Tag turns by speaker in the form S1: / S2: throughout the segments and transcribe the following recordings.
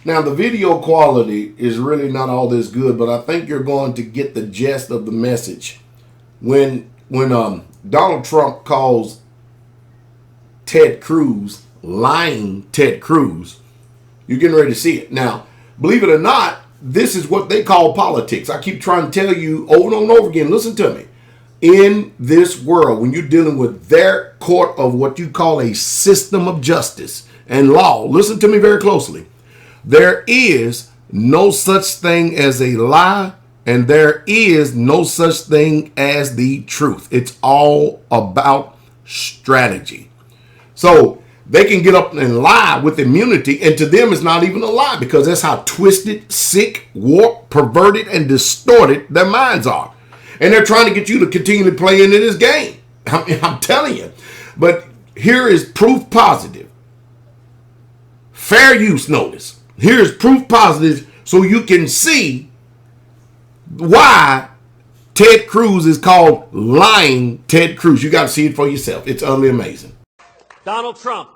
S1: Now, the video quality is really not all this good, but I think you're going to get the gist of the message. When Donald Trump calls Ted Cruz lying Ted Cruz, you're getting ready to see it. Now, believe it or not, this is what they call politics. I keep trying to tell you over and over again, listen to me. In this world, when you're dealing with their court of what you call a system of justice and law, listen to me very closely. There is no such thing as a lie, and there is no such thing as the truth. It's all about strategy. So they can get up and lie with immunity, and to them it's not even a lie, because that's how twisted, sick, warped, perverted, and distorted their minds are. And they're trying to get you to continue to play into this game. I'm telling you. But here is proof positive. Fair use notice. Here's proof positive so you can see why Ted Cruz is called lying Ted Cruz. You got to see it for yourself. It's utterly amazing.
S2: Donald Trump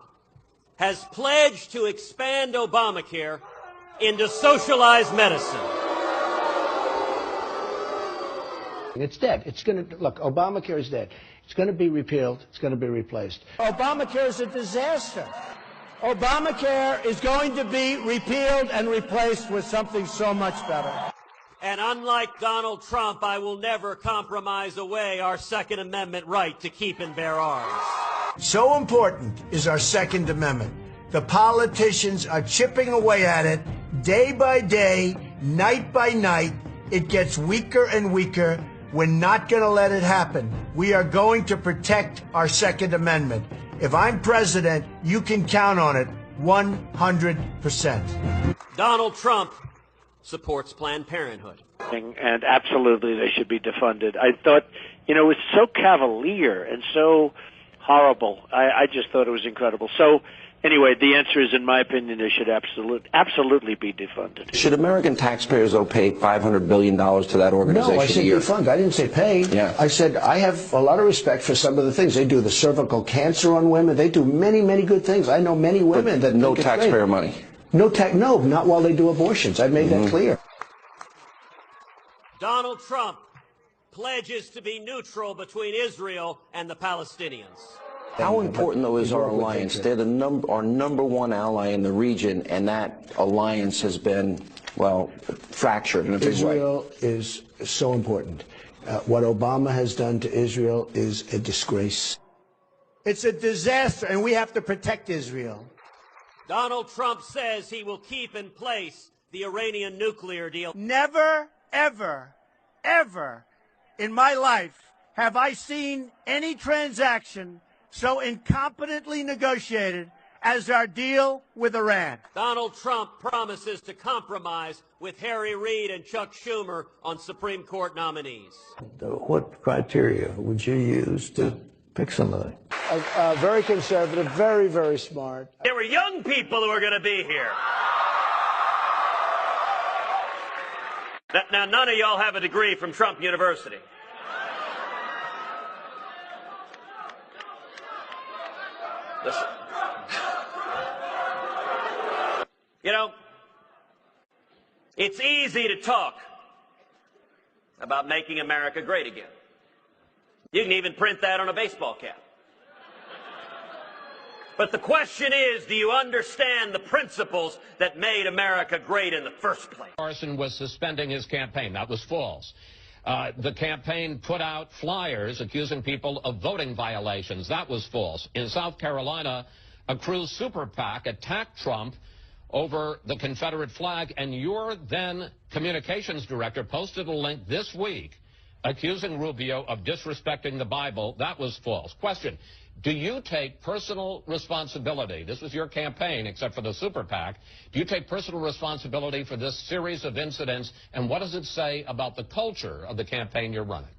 S2: has pledged to expand Obamacare into socialized medicine.
S3: It's dead. It's going to, look, Obamacare is dead. It's going to be repealed. It's going to be replaced.
S4: Obamacare is a disaster. Obamacare is going to be repealed and replaced with something so much better.
S2: And unlike Donald Trump, I will never compromise away our Second Amendment right to keep and bear arms.
S4: So important is our Second Amendment. The politicians are chipping away at it day by day, night by night. It gets weaker and weaker. We're not going to let it happen. We are going to protect our Second Amendment. If I'm president, you can count on it 100%.
S2: Donald Trump supports Planned Parenthood.
S5: And absolutely they should be defunded. I thought, it was so cavalier and so horrible. I just thought it was incredible. So anyway, the answer is, in my opinion, they should absolutely be defunded.
S6: Should American taxpayers pay $500 billion to that organization?
S3: No, I said defund. I didn't say pay.
S6: Yeah.
S3: I said I have a lot of respect for some of the things. They do the cervical cancer on women. They do many, many good things. I know many women that
S6: no taxpayer money.
S3: No, not while they do abortions. I've made that clear.
S2: Donald Trump pledges to be neutral between Israel and the Palestinians.
S6: How important, though, is our alliance? They're our number one ally in the region, and that alliance has been, fractured in a big way.
S3: Israel is so important. What Obama has done to Israel is a disgrace.
S4: It's a disaster, and we have to protect Israel.
S2: Donald Trump says he will keep in place the Iranian nuclear deal.
S4: Never, ever, ever in my life have I seen any transaction so incompetently negotiated as our deal with Iran.
S2: Donald Trump promises to compromise with Harry Reid and Chuck Schumer on Supreme Court nominees.
S7: What criteria would you use to pick somebody?
S3: Very conservative, very, very smart.
S2: There were young people who are going to be here. Now, none of y'all have a degree from Trump University. Listen. It's easy to talk about making America great again. You can even print that on a baseball cap. But the question is, do you understand the principles that made America great in the first place?
S8: Carson was suspending his campaign. That was false. The campaign put out flyers accusing people of voting violations. That was false. In South Carolina, a Cruz super PAC attacked Trump over the Confederate flag, and your then communications director posted a link this week accusing Rubio of disrespecting the Bible. That was false. Question, do you take personal responsibility? This was your campaign, except for the super PAC. Do you take personal responsibility for this series of incidents, and what does it say about the culture of the campaign you're running?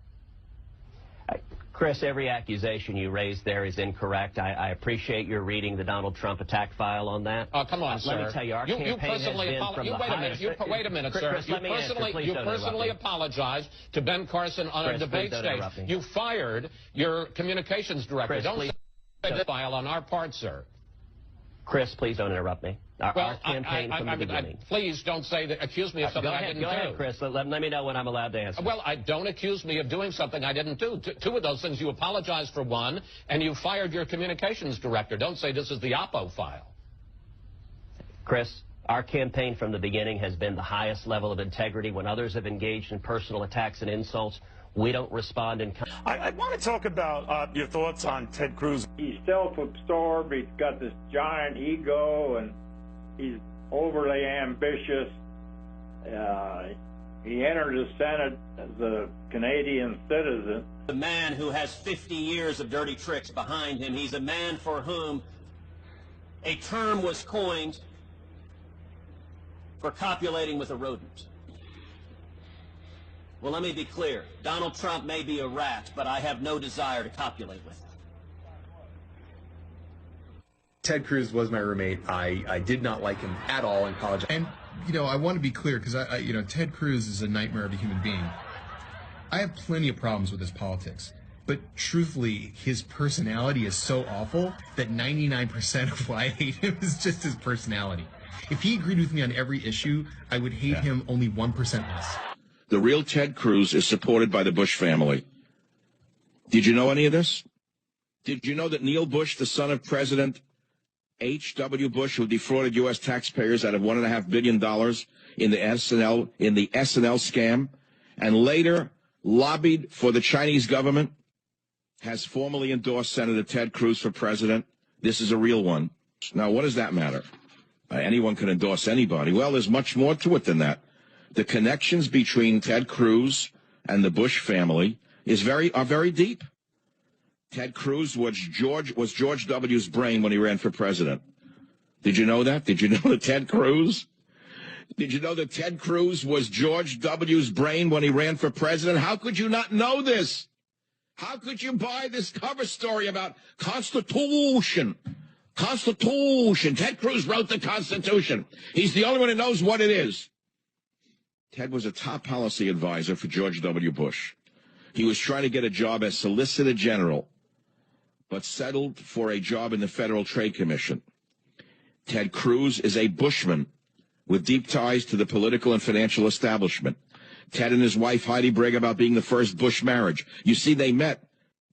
S9: Chris, every accusation you raised there is incorrect. I appreciate your reading the Donald Trump attack file on that.
S8: Oh, come on, sir.
S9: Let me tell you, our campaign has been from the highest...
S8: Wait a minute, sir.
S9: Chris,
S8: You personally apologized to Ben Carson on a debate stage. You fired your communications director. Don't say that file on our part, sir.
S9: Chris, please don't interrupt me. Our campaign from the beginning.
S8: Please don't say that. Accuse me of something I didn't do.
S9: Go ahead, Chris. Let me know when I'm allowed to answer.
S8: Well, don't accuse me of doing something I didn't do. Two of those things, you apologized for one, and you fired your communications director. Don't say this is the Oppo file.
S9: Chris, our campaign from the beginning has been the highest level of integrity. When others have engaged in personal attacks and insults, we don't respond in kind.
S10: I want to talk about your thoughts on Ted Cruz.
S11: He's self-absorbed. He's got this giant ego, and he's overly ambitious. He entered the Senate as a Canadian citizen.
S2: A man who has 50 years of dirty tricks behind him. He's a man for whom a term was coined for copulating with a rodent. Well, let me be clear. Donald Trump may be a rat, but I have no desire to copulate with him.
S12: Ted Cruz was my roommate. I did not like him at all in college.
S13: And, I want to be clear because, Ted Cruz is a nightmare of a human being. I have plenty of problems with his politics. But truthfully, his personality is so awful that 99% of why I hate him is just his personality. If he agreed with me on every issue, I would hate him only 1% less.
S14: The real Ted Cruz is supported by the Bush family. Did you know any of this? Did you know that Neil Bush, the son of President H.W. Bush, who defrauded U.S. taxpayers out of $1.5 billion in the SNL scam, and later lobbied for the Chinese government, has formally endorsed Senator Ted Cruz for president? This is a real one. Now, what does that matter? Anyone can endorse anybody. Well, there's much more to it than that. The connections between Ted Cruz and the Bush family are very deep. Ted Cruz was George W.'s brain when he ran for president. Did you know that? Did you know that Ted Cruz? Did you know that Ted Cruz was George W.'s brain when he ran for president? How could you not know this? How could you buy this cover story about Constitution? Constitution. Ted Cruz wrote the Constitution. He's the only one who knows what it is. Ted was a top policy advisor for George W. Bush. He was trying to get a job as Solicitor General, but settled for a job in the Federal Trade Commission. Ted Cruz is a Bushman with deep ties to the political and financial establishment. Ted and his wife Heidi brag about being the first Bush marriage. You see, they met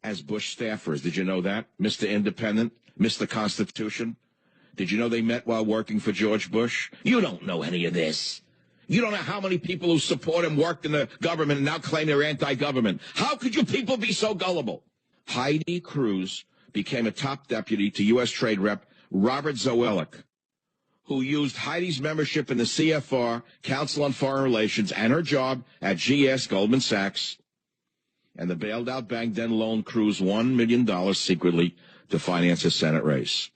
S14: as Bush staffers. Did you know that? Mr. Independent, Mr. Constitution. Did you know they met while working for George Bush? You don't know any of this. You don't know how many people who support him worked in the government and now claim they're anti-government. How could you people be so gullible? Heidi Cruz became a top deputy to U.S. Trade Rep Robert Zoellick, who used Heidi's membership in the CFR, Council on Foreign Relations, and her job at GS Goldman Sachs. And the bailed-out bank then loaned Cruz $1 million secretly to finance a Senate race.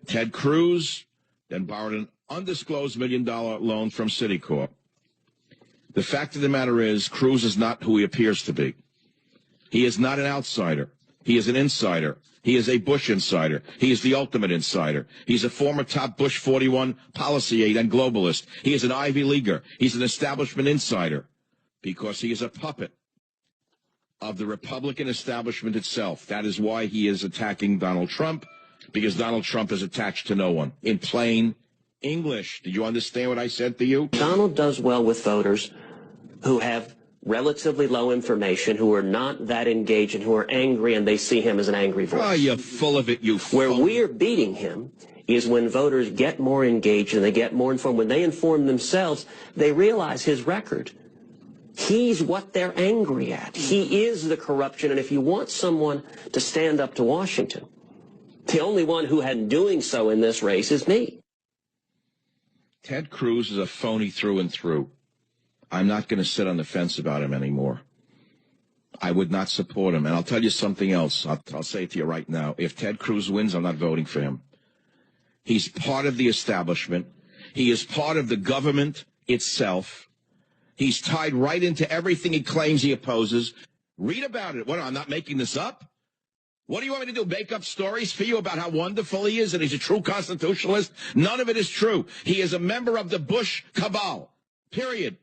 S14: Ted Cruz then borrowed an undisclosed $1 million loan from Citicorp. The fact of the matter is, Cruz is not who he appears to be. He is not an outsider. He is an insider. He is a Bush insider. He is the ultimate insider. He's a former top Bush 41 policy aide and globalist. He is an Ivy Leaguer. He's an establishment insider because he is a puppet of the Republican establishment itself. That is why he is attacking Donald Trump, because Donald Trump is attached to no one. In plain English. Did you understand what I said to you?
S9: Donald does well with voters who have relatively low information, who are not that engaged, and who are angry, and they see him as an angry voice.
S14: Oh, you're full of it, you fool.
S9: Where we're beating him is when voters get more engaged and they get more informed. When they inform themselves, they realize his record. He's what they're angry at. He is the corruption, and if you want someone to stand up to Washington, the only one who had doing so in this race is me.
S14: Ted Cruz is a phony through and through. I'm not going to sit on the fence about him anymore. I would not support him. And I'll tell you something else. I'll say it to you right now. If Ted Cruz wins, I'm not voting for him. He's part of the establishment. He is part of the government itself. He's tied right into everything he claims he opposes. Read about it. What, I'm not making this up? What do you want me to do, make up stories for you about how wonderful he is and he's a true constitutionalist? None of it is true. He is a member of the Bush cabal, period.